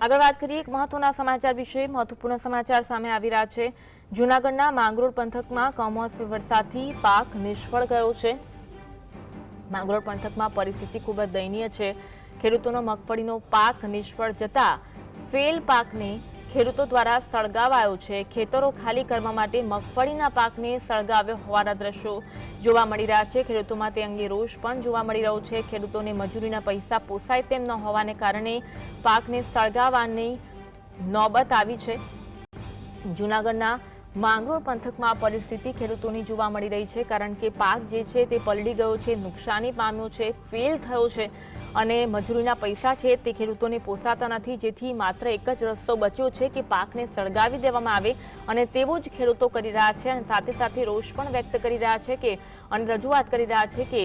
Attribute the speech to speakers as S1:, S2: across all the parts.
S1: આગળ વાત કરીએ એક મહત્વના સમાચાર વિશે। મહત્વપૂર્ણ સમાચાર સામે આવી રહ્યા છે। જૂનાગઢના માંગરોળ પંથકમાં કમોસમી વરસાદથી પાક નિષ્ફળ ગયો છે। માંગરોળ પંથકમાં પરિસ્થિતિ ખૂબ જ દયનીય છે। ખેડૂતોનો મગફળીનો પાક નિષ્ફળ જતા ફેલ પાકને ખેડૂતો દ્વારા સળગાવાયો છે। ખેતરો ખાલી કરવા માટે મગફળીના પાકને સળગાવ્યો હોવાના દ્રશ્યો જોવા મળી રહ્યા છે। ખેડૂતોમાં તે અંગે રોષ પણ જોવા મળી રહ્યો છે। ખેડૂતોને મજૂરીના પૈસા પોસાય તેમ ન હોવાને કારણે પાકને સળગાવવાની નોબત આવી છે। જૂનાગઢના માંગરોળ પંથકમાં પરિસ્થિતિ ખેડૂતોની જોવા મળી રહી છે, કારણ કે પાક જે છે તે પલળી ગયો છે, નુકસાની પામ્યો છે, ફેલ થયો છે અને મજૂરીના પૈસા છે તે ખેડૂતોને પોસાતા નથી, જેથી માત્ર એક જ રસ્તો બચ્યો છે કે પાકને સળગાવી દેવામાં આવે અને તેવું જ ખેડૂતો કરી રહ્યા છે અને સાથે સાથે રોષ પણ વ્યક્ત કરી રહ્યા છે કે અને રજૂઆત કરી રહ્યા છે કે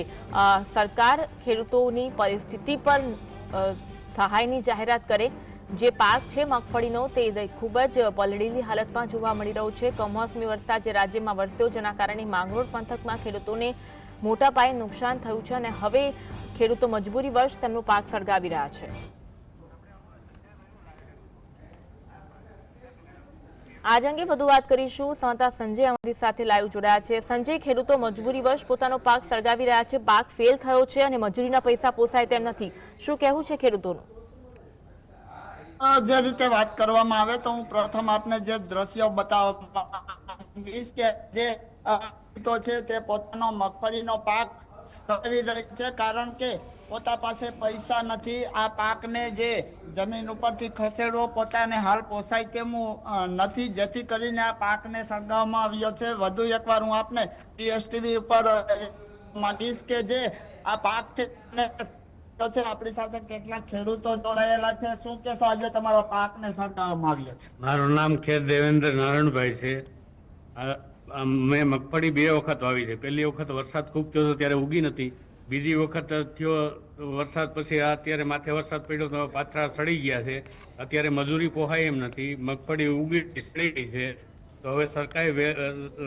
S1: સરકાર ખેડૂતોની પરિસ્થિતિ પર સહાયની જાહેરાત કરે। જે પાક છે મગફળીનો તે ખૂબ જ પલળેલી હાલતમાં જોવા મળી રહ્યો છે। કમોસમી વરસાદ જે રાજ્યમાં વરસ્યો, જેના કારણે માંગરોળ પંથકમાં ખેડૂતોને મોટા પાયે નુકસાન થયું છે અને હવે ખેડૂતો મજબૂરીવશ તેમનો પાક સળગાવી રહ્યા છે। આજ અંગે વધુ વાત કરીશું। સંવાદદાતા સંજય અમારી સાથે લાઈવ જોડાયા છે। સંજય, ખેડૂતો મજબૂરીવશ પોતાનો પાક સળગાવી રહ્યા છે, પાક ફેલ થયો છે અને મજૂરીના પૈસા પોસાય તેમ નથી, શું કહેવું છે ખેડૂતોનું?
S2: જે રીતે વાત કરવામાં આવે તો હું પ્રથમ આપને જે દ્રશ્ય બતાવવા માંગીશ કે જે ખેડૂતો છે તે પોતાનો મગફળીનો પાક સળગાવી રહી છે, કારણ કે પોતા પાસે પૈસા નથી। આ પાકને જે જમીન ઉપરથી ખસેડવો પોતાને હાલ પોસાય તેમ નથી, જેથી કરીને આ પાકને સળગાવવામાં આવ્યો છે। વધુ એકવાર હું આપને ટીએસટીવી ઉપર માંગીશ કે જે આ પાક છે આપણી સાથે કેટલાક ખેડૂતો જોડાયેલા છે। શું કહેશો, આજે તમારો પાકને સળગાવવામાં આવ્યો છે?
S3: મારું નામ ખેર દેવેન્દ્ર નારાયણભાઈ છે। મેં મગફળી 2 વખત વાવી છે। પહેલી વખત વરસાદ ખૂબ થયો ત્યારે ઉગી નથી, બીજી વખત થયો વરસાદ પછી અત્યારે માથે વરસાદ પડ્યો તો પાથરા સડી ગયા છે। અત્યારે મજૂરી પોહાય એમ નથી, મગફળી ઉગી સડી ગઈ છે, તો હવે સરકારે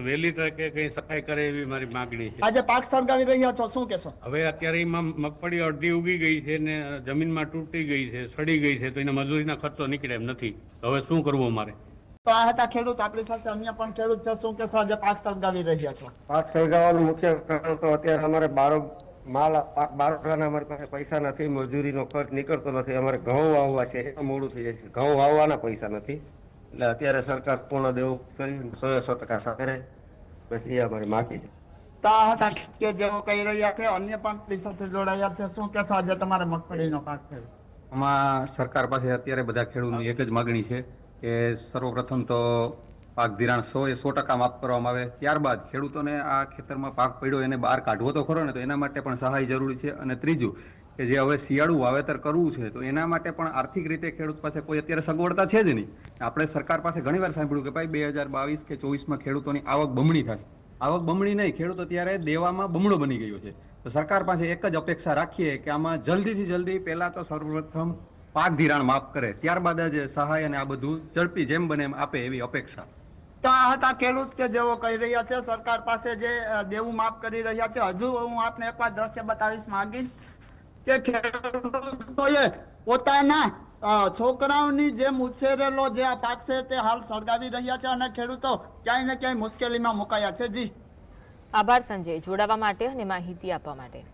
S3: વહેલી તકે કઈ સહાય કરે એવી મારી માગણી છે।
S2: આજે પાક સળગાવી રહ્યા છો, શું કહેશો?
S3: હવે અત્યારે એમાં મગફળી અડધી ઉગી ગઈ છે ને જમીનમાં તૂટી ગઈ છે, સડી ગઈ છે, તો એના મજૂરીના ખર્ચો નીકળે એમ નથી, તો હવે શું કરવું અમારે?
S2: તો આ હતા ખેડૂત, આપણી સાથે અન્ય પણ ખેડૂત છે। શું કહેશો, આજે પાક સળગાવી રહ્યા છો?
S4: પાક સળગાવવાનું મુખ્ય કારણ તો અત્યારે અમારે પાક બારોટવાના અમારી પાસે પૈસા નથી, મજૂરીનો ખર્ચ નીકળતો નથી। અમારે ઘઉં વાવવા છે, એમાં મોડું થઈ જાય છે, ઘઉં વાવવાના પૈસા નથી, એટલે અત્યારે સરકાર પૂર્ણ દેવું કરી 100% સહાય કરે, બસ એ અમારી માગી છે।
S2: તો આ હતા કે જેઓ કહી રહ્યા છે, અન્ય પણ આપણી સાથે જોડાયા છે। શું કહેશો, આજે તમારે મગફળીનો પાક થયો?
S5: આમાં સરકાર પાસે અત્યારે બધા ખેડૂતની એક જ માગણી છે કે સર્વપ્રથમ તો પાક ધિરાણ 100% માફ કરવામાં આવે, ત્યારબાદ ખેડૂતોને આ ખેતરમાં પાક પડ્યો એને બહાર કાઢવો તો ખરો ને, તો એના માટે પણ સહાય જરૂરી છે। અને ત્રીજું કે જે હવે શિયાળુ વાવેતર કરવું છે તો એના માટે પણ આર્થિક રીતે ખેડૂત પાસે કોઈ અત્યારે સગવડતા છે જ નહીં। આપણે સરકાર પાસે ઘણીવાર સાંભળ્યું કે ભાઈ 2022 કે 24માં ખેડૂતોની આવક બમણી થશે, આવક બમણી નહીં, ખેડૂત અત્યારે દેવામાં બમણો બની ગયો છે। તો સરકાર પાસે એક જ અપેક્ષા રાખીએ કે આમાં જલ્દીથી જલ્દી પહેલા તો સર્વપ્રથમ પાક ધિરાણ માફ કરે, ત્યારબાદ જ સહાય અને આ બધું ઝડપી જેમ બને એમ આપે એવી અપેક્ષા।
S2: તો આ હતા ખેડૂત કે જેઓ કહી રહ્યા છે સરકાર પાસે જે દેવું માફ કરી રહ્યા છે। હજુ હું આપને એકવાર દ્રશ્ય બતાવીશ માંગીશ કે ખેડૂતોએ પોતાના છોકરાઓની જેમ ઉછેરેલો જે આ પાક છે તે હાલ સળગાવી રહ્યા છે અને ખેડૂતો ક્યાંય ને ક્યાંય મુશ્કેલીમાં મુકાયા છે। જી
S1: આભાર સંજય, જોડાવા માટે અને માહિતી આપવા માટે।